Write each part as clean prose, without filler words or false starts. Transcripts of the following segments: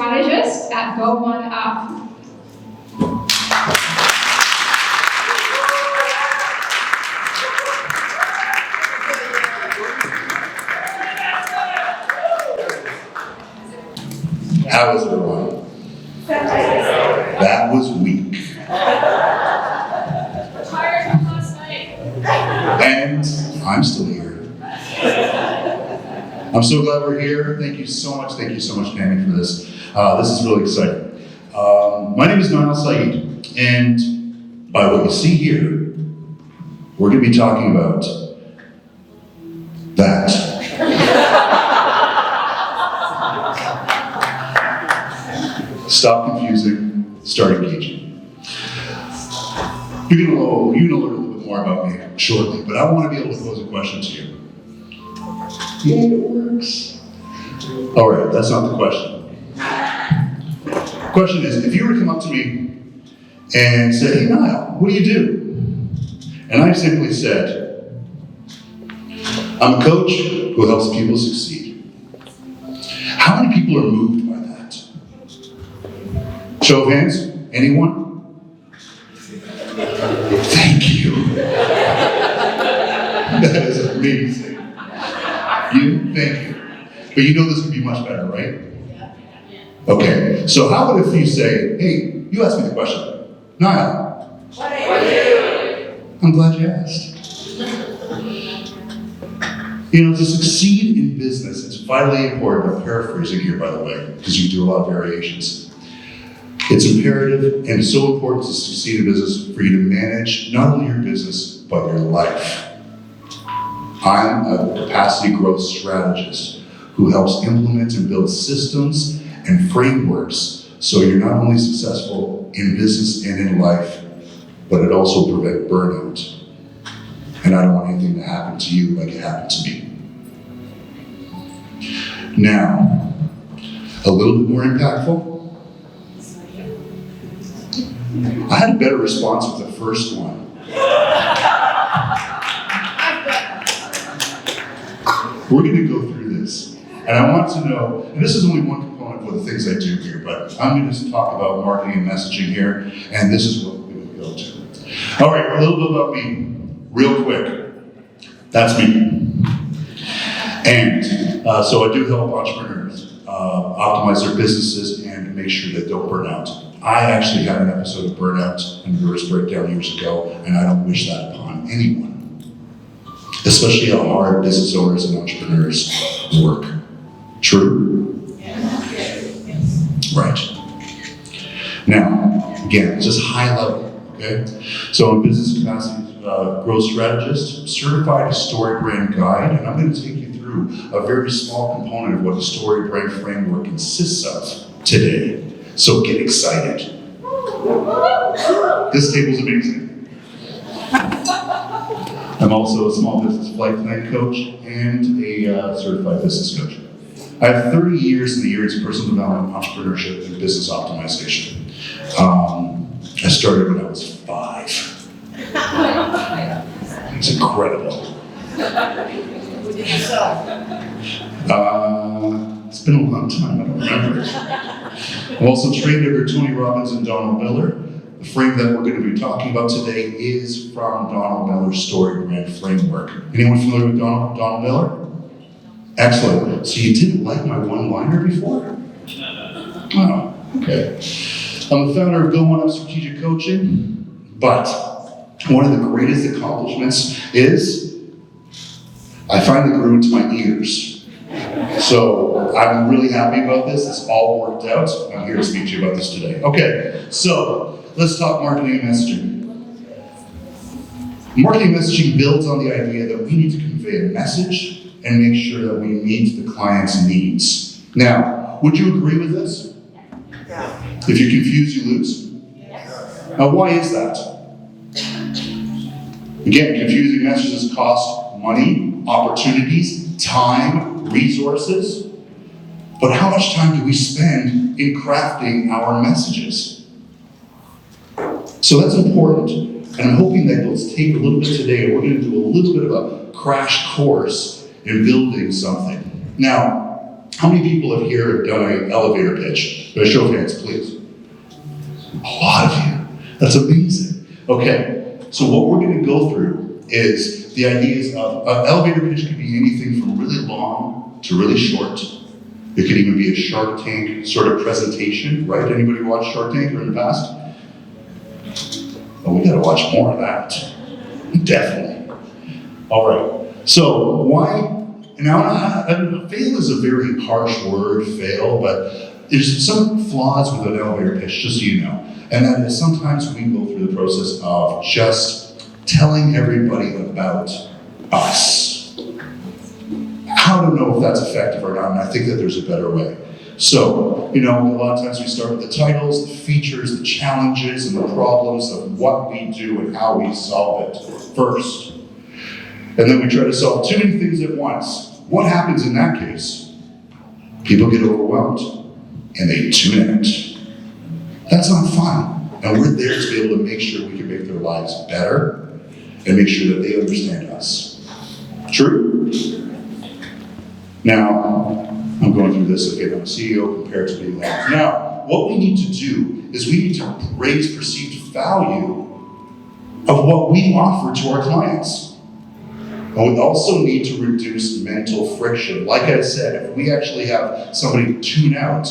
Strategist at GoOneUp. How is everyone? That was weak. Tired from last night. And I'm still here. I'm so glad we're here. Thank you so much, Tammy, for this. This is really exciting. My name is Nile Saïd, and by what you see here, we're going to be talking about that. Stop confusing, start engaging. You're going to learn a little bit more about me shortly, but I want to be able to pose a question to you. Yeah, it works. All right, that's not the question. The question is, if you were to come up to me and say, hey, Niall, what do you do? And I simply said, I'm a coach who helps people succeed. How many people are moved by that? Show of hands, anyone? Thank you. That is amazing. You? Thank you. But you know this could be much better, right? Okay, so how about if you say, hey, you asked me the question. Niall. What do you do? I'm glad you asked. You know, to succeed in business, it's vitally important, I'm paraphrasing here, by the way, because you do a lot of variations. It's imperative and so important to succeed in business for you to manage not only your business, but your life. I'm a capacity growth strategist who helps implement and build systems and frameworks so you're not only successful in business and in life, but it also prevents burnout. And I don't want anything to happen to you like it happened to me. Now, a little bit more impactful. I had a better response with the first one. We're going to go through this. And I want to know, and this is only one component for the things I do here, but I'm going to talk about marketing and messaging here, and this is what we will go to. All right, a little bit about me, real quick. That's me. And so I do help entrepreneurs optimize their businesses and make sure they don't burn out. I actually had an episode of burnout and nervous breakdown years ago, and I don't wish that upon anyone. Especially how hard business owners and entrepreneurs work. True? Right. Now, again, just high level, okay? So I'm a business capacity growth strategist, certified story brand guide, and I'm going to take you through a very small component of what the story brand framework consists of today. So get excited. This table's amazing. I'm also a small business flight plan coach and a certified business coach. I have 30 years in the areas of personal development, entrepreneurship, and business optimization. I started when I was 5. It's incredible. It's been a long time, I don't remember it. I'm also trained under Tony Robbins and Donald Miller. The frame that we're going to be talking about today is from Donald Miller's Story Brand Framework. Anyone familiar with Donald Miller? Excellent. So you didn't like my one-liner before? Oh, okay. I'm the founder of GoOneUp Strategic Coaching, but one of the greatest accomplishments is I finally grew into my ears. So I'm really happy about this. It's all worked out. I'm here to speak to you about this today. Okay, so let's talk marketing and messaging. Marketing and messaging builds on the idea that we need to convey a message and make sure that we meet the client's needs. Now, would you agree with this? Yeah. If you're confused, you lose? Yes. Now, why is that? Again, confusing messages cost money, opportunities, time, resources. But how much time do we spend in crafting our messages? So that's important. And I'm hoping that you'll take a little bit today, and we're going to do a little bit of a crash course in building something. Now, How many people have here done an elevator pitch? Show of hands, please. A lot of you. That's amazing. Okay, so what we're going to go through is the ideas of an elevator pitch could be anything from really long to really short. It could even be a Shark Tank sort of presentation, right? Anybody watch Shark Tank or in the past? Oh, we got to watch more of that. Definitely. All right. So why? Now, fail is a very harsh word, fail, but there's some flaws with an elevator pitch, just so you know. And that is sometimes we go through the process of just telling everybody about us. I don't know if that's effective or not, and I think that there's a better way. So, a lot of times we start with the titles, the features, the challenges, and the problems of what we do and how we solve it first. And then we try to solve too many things at once. What happens in that case? People get overwhelmed and they tune out. That's not fun. And we're there to be able to make sure we can make their lives better and make sure that they understand us. True? Now, I'm going through this, okay, I'm a CEO compared to being that. Now, what we need to do is we need to raise perceived value of what we offer to our clients. And we also need to reduce mental friction. Like I said, if we actually have somebody tune out,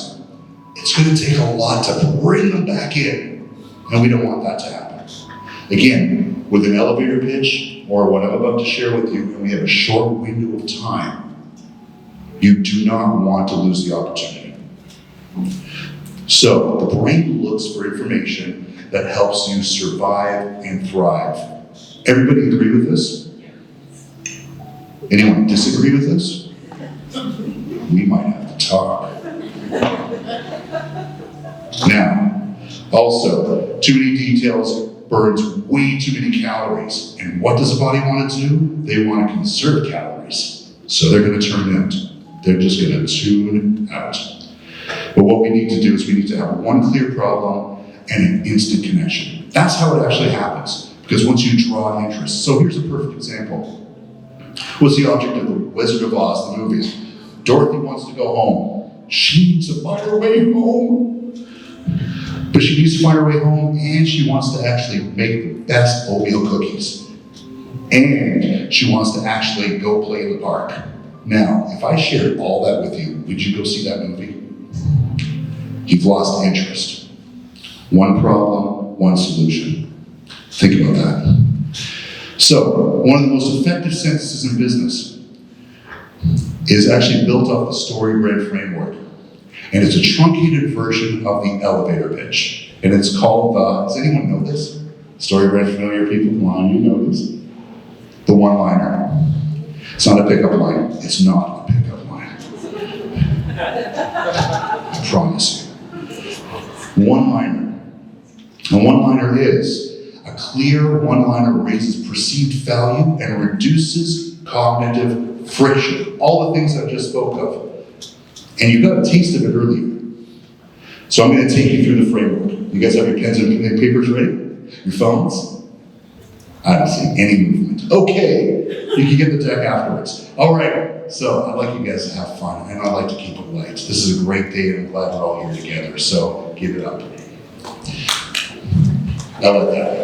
it's going to take a lot to bring them back in. And we don't want that to happen. Again, with an elevator pitch, or what I'm about to share with you, and we have a short window of time, you do not want to lose the opportunity. So, the brain looks for information that helps you survive and thrive. Everybody agree with this? Anyone disagree with this? We might have to talk. Now, also, too many details burns way too many calories. And what does the body want to do? They want to conserve calories. So they're going to tune out. They're just going to tune out. But what we need to do is we need to have one clear problem and an instant connection. That's how it actually happens. Because once you draw interest. So here's a perfect example. What's the object of The Wizard of Oz, the movie? Dorothy wants to go home. She needs to find her way home. But she needs to find her way home, and she wants to actually make the best oatmeal cookies. And she wants to actually go play in the park. Now, if I shared all that with you, would you go see that movie? You've lost interest. One problem, one solution. Think about that. So, one of the most effective sentences in business is actually built off the story brand framework. And it's a truncated version of the elevator pitch. And it's called does anyone know this? Story brand familiar people? Come on, you know this. The one-liner. It's not a pickup line. It's not a pickup line. I promise you. One-liner. A one-liner is a clear one-liner raises perceived value and reduces cognitive friction. All the things I just spoke of. And you got a taste of it earlier. So I'm going to take you through the framework. You guys have your pens and papers ready? Your phones? I don't see any movement. Okay, you can get the deck afterwards. All right, so I'd like you guys to have fun, and I'd like to keep it light. This is a great day, and I'm glad we're all here together, so give it up. I like that.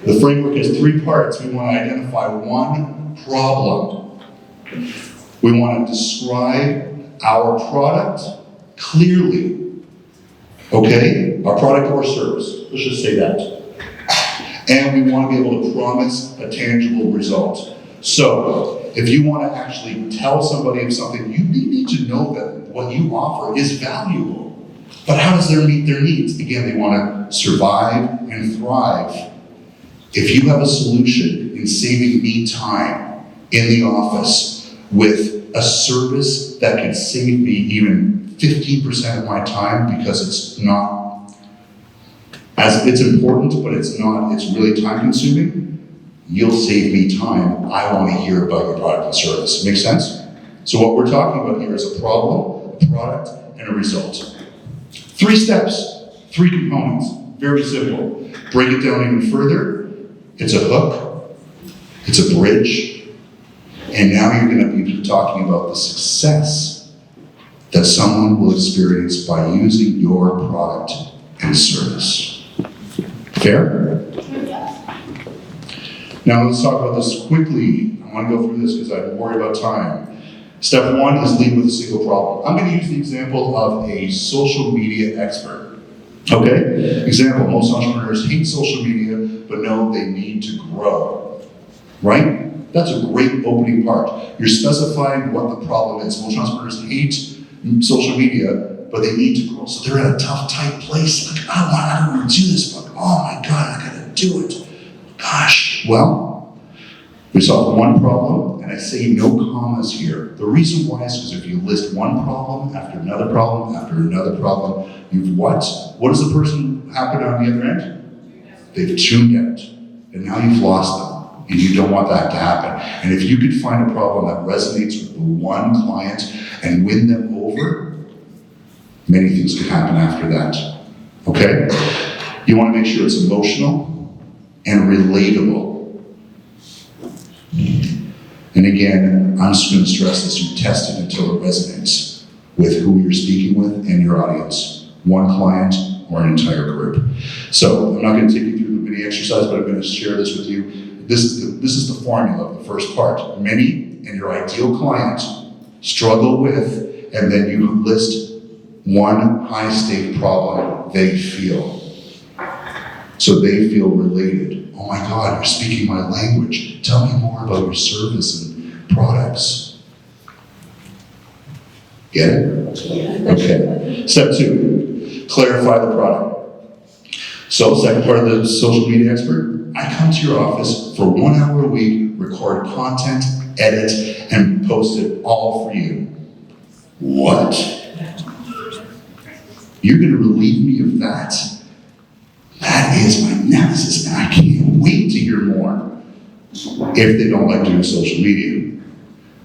The framework has three parts. We want to identify one problem. We want to describe our product clearly. Okay? Our product or service. Let's just say that. And we want to be able to promise a tangible result. So, if you want to actually tell somebody of something, you need to know that what you offer is valuable. But how does it meet their needs? Again, they want to survive and thrive. If you have a solution in saving me time in the office with a service that can save me even 15% of my time because it's not, as it's important, but it's really time consuming, you'll save me time. I want to hear about your product and service. Make sense? So what we're talking about here is a problem, a product, and a result. 3 steps, 3 components, very simple. Break it down even further. It's a hook, it's a bridge, And now you're going to be talking about the success that someone will experience by using your product and service. Fair? Now let's talk about this quickly. I want to go through this because I'm worried about time. Step one is lead with a single problem. I'm going to use the example of a social media expert. Okay? Example, most entrepreneurs hate social media, but know they need to grow. Right? That's a great opening part. You're specifying what the problem is. Most entrepreneurs hate social media, but they need to grow. So they're in a tough, tight place. Like, I don't want to do this, but oh my God, I gotta do it. Gosh. Well, we solved one problem, and I say no commas here. The reason why is because if you list one problem after another problem after another problem, you've what? What does the person happen on the other end? They've tuned out, and now you've lost them. And you don't want that to happen. And if you could find a problem that resonates with the one client and win them over, many things could happen after that. Okay? You want to make sure it's emotional and relatable. And again, I'm just going to stress this, you test it until it resonates with who you're speaking with and your audience. One client or an entire group. So I'm not going to take you through the mini exercise, but I'm going to share this with you. This is the formula of the first part. Many and your ideal client struggle with, and then you list one high-stake problem they feel. So they feel related. Oh my God, you're speaking my language. Tell me more about your service and products. Get it? Okay. Step two, clarify the product. So second part of the social media expert, I come to your office for 1 hour a week, record content, edit, and post it all for you. What? You're going to relieve me of that? That is my nemesis, and I can't wait to hear more. If they don't like doing social media.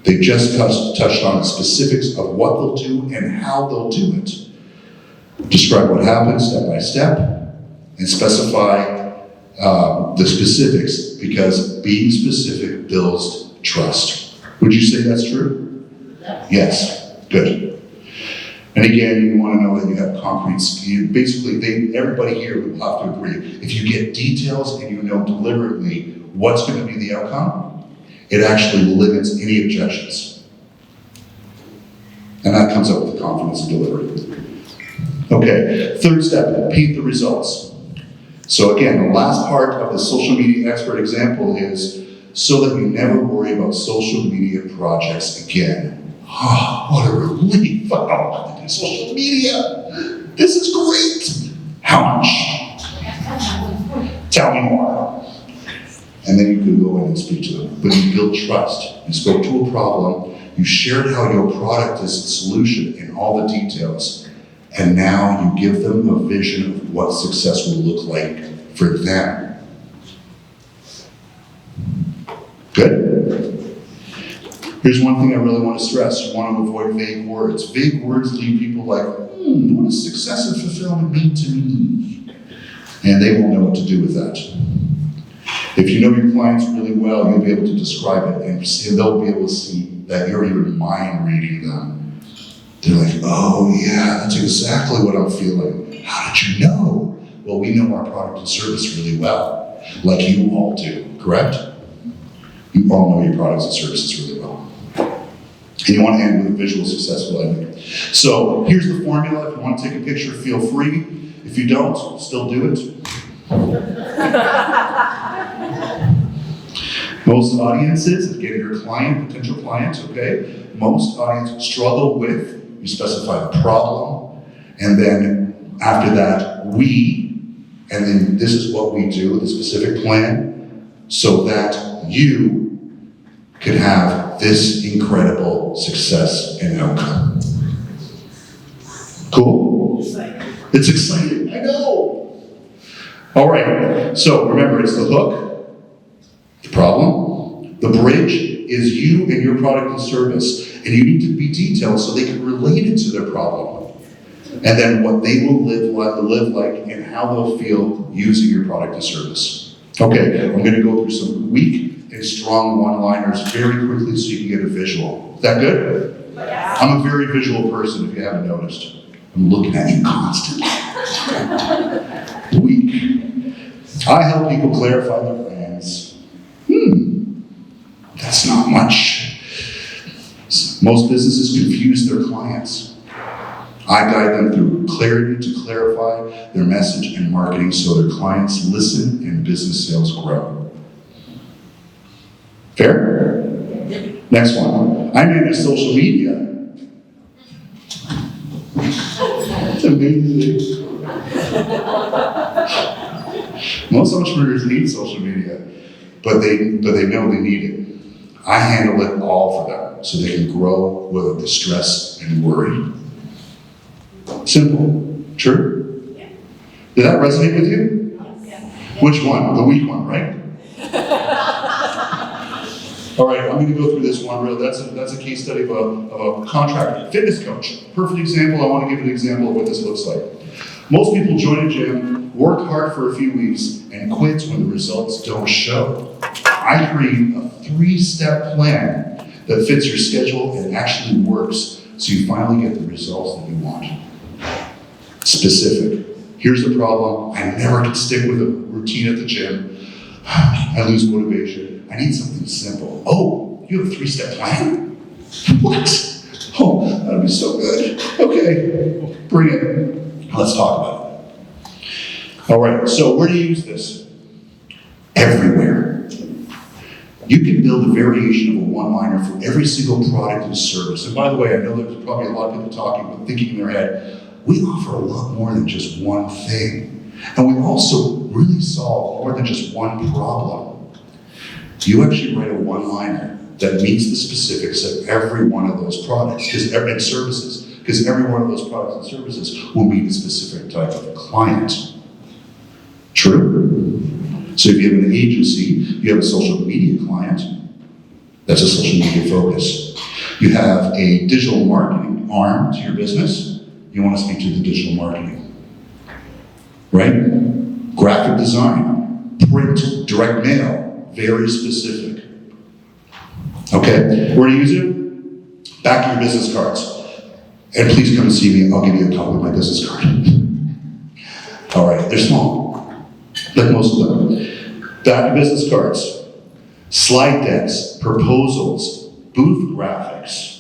They just touched on the specifics of what they'll do and how they'll do it. Describe what happens step by step, and specify the specifics, because being specific builds trust. Would you say that's true? Yes. Good. And again, you want to know that you have concrete, basically, everybody here will have to agree. If you get details and you know deliberately what's going to be the outcome, it actually limits any objections. And that comes up with the confidence and delivery. Okay, third step, paint the results. So again, the last part of the social media expert example is so that you never worry about social media projects again. Oh, what a relief. I don't have to do social media. This is great. How much? Tell me more. And then you could go in and speak to them. But you build trust. You spoke to a problem. You shared how your product is the solution in all the details. And now you give them a vision of what success will look like for them. Good? Here's one thing I really want to stress. You want to avoid vague words. Vague words leave people like, what does success and fulfillment mean to me? And they won't know what to do with that. If you know your clients really well, you'll be able to describe it, and they'll be able to see that you're even mind reading them. They're like, oh yeah, that's exactly what I'm feeling. How did you know? Well, we know our product and service really well, like you all do, correct? You all know your products and services really well. And you want to end with a visual successful ending. So here's the formula. If you want to take a picture, feel free. If you don't, still do it. Most audiences, getting your potential client, okay? Most audiences struggle with, you specify the problem, and then after that, and then this is what we do, the specific plan, so that you could have this incredible success and outcome. Cool? It's exciting, I know. All right, so remember, it's the hook, the problem, the bridge is you and your product and service, and you need to be detailed so they can relate it to their problem. And then what they will live like and how they'll feel using your product and service. Okay, I'm going to go through some weak and strong one-liners very quickly so you can get a visual. Is that good? Yeah. I'm a very visual person, if you haven't noticed. I'm looking at you constantly. Weak. I help people clarify their plans. That's not much. Most businesses confuse their clients. I guide them through clarity to clarify their message and marketing so their clients listen and business sales grow. Fair? Next one. I manage social media. It's amazing. Most entrepreneurs need social media, but they know they need it. I handle it all for them so they can grow without the stress and worry. Simple. True? Yeah. Did that resonate with you? Yeah. Which one? The weak one, right? All right, I'm going to go through this one real. That's a case study of a contract fitness coach. Perfect example. I want to give an example of what this looks like. Most people join a gym, work hard for a few weeks, and quit when the results don't show. I create a 3-step plan that fits your schedule and actually works, so you finally get the results that you want. Specific. Here's the problem. I never can stick with a routine at the gym. I lose motivation. I need something simple. Oh, you have a 3-step plan? What? Oh, that'd be so good. Okay, bring it. Let's talk about it. All right, so where do you use this? Everywhere. You can build a variation of a one-liner for every single product and service. And by the way, I know there's probably a lot of people talking, but thinking in their head, we offer a lot more than just one thing. And we also really solve more than just one problem. You actually write a one-liner that meets the specifics of every one of those products and services, because every one of those products and services will meet a specific type of client. True? So if you have an agency, you have a social media client, that's a social media focus. You have a digital marketing arm to your business, you want to speak to the digital marketing. Right? Graphic design, print, direct mail, very specific. Okay, where do you use it? Back to your business cards. And please come and see me, I'll give you a copy of my business card. All right, they're small, like most of them. Back to business cards, slide decks, proposals, booth graphics.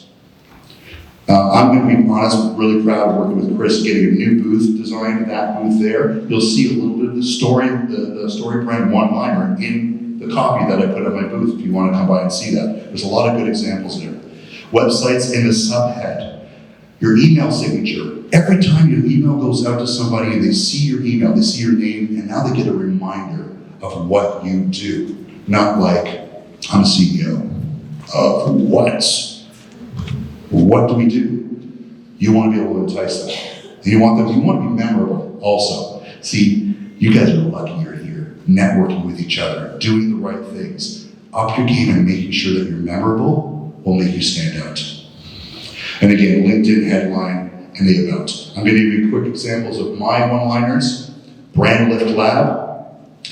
I'm going to be honest, really proud of working with Chris, getting a new booth designed, that booth there. You'll see a little bit of the story brand one-liner in the copy that I put on my booth if you want to come by and see that. There's a lot of good examples there. Websites in the subhead. Your email signature. Every time your email goes out to somebody and they see your email, they see your name, and now they get a reminder of what you do. Not like, I'm the CEO of what? What do we do? You want to be able to entice them. You want to be memorable also. See, you guys are lucky you're here, networking with each other, doing the right things. Up your game and making sure that you're memorable will make you stand out. And again, LinkedIn headline and the about. I'm going to give you quick examples of my one-liners. Brand Lift Lab.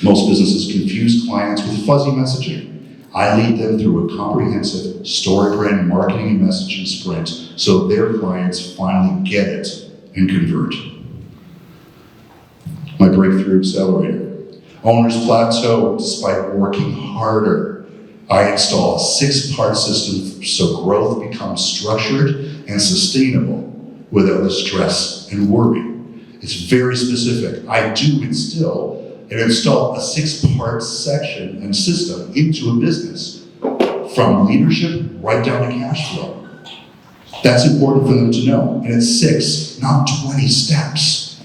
Most businesses confuse clients with fuzzy messaging. I lead them through a comprehensive story brand marketing and messaging sprint so their clients finally get it and convert. My breakthrough accelerator. Owners plateau despite working harder. I install a 6-part system so growth becomes structured and sustainable without the stress and worry. It's very specific. I do install a 6-part section and system into a business, from leadership right down to cash flow. That's important for them to know. And it's 6, not 20 steps.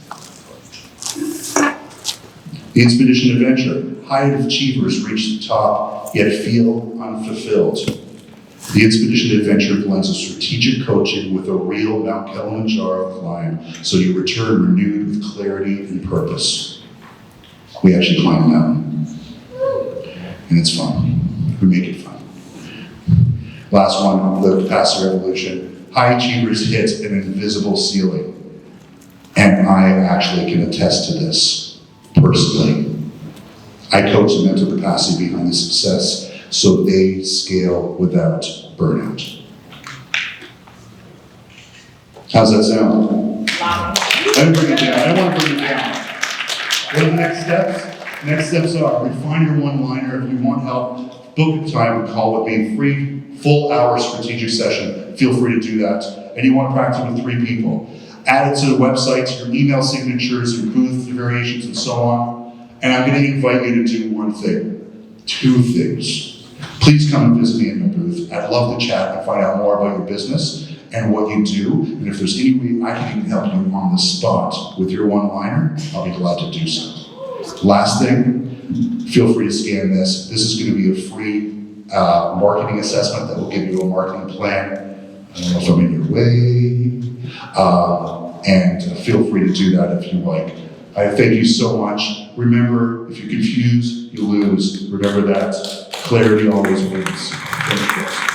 The Expedition Adventure. High achievers reach the top, yet feel unfulfilled. The Expedition Adventure blends a strategic coaching with a real Mount Kilimanjaro climb, so you return renewed with clarity and purpose. We actually climb a mountain, and it's fun. We make it fun. Last one, the Capacity Revolution. High achievers hit an invisible ceiling, and I actually can attest to this personally. I coach the mental capacity behind the success so they scale without burnout. How's that sound? I didn't bring it down. I don't want to bring it down. What are the next steps? Next steps are refine your one-liner. If you want help, book a time and call with me. Free, full hour strategic session. Feel free to do that. And you want to practice with 3 people. Add it to the website, your email signatures, your booth variations, and so on. And I'm going to invite you to do one thing. 2 things. Please come and visit me in my booth. I'd love to chat and find out more about your business and what you do. And if there's any way I can even help you on the spot with your one-liner, I'll be glad to do so. Last thing, feel free to scan this. This is going to be a free marketing assessment that will give you a marketing plan. I don't know if I'm in your way. And feel free to do that if you like. I thank you so much. Remember, if you're confused, you lose. Remember that. Clarity always wins. Thank you.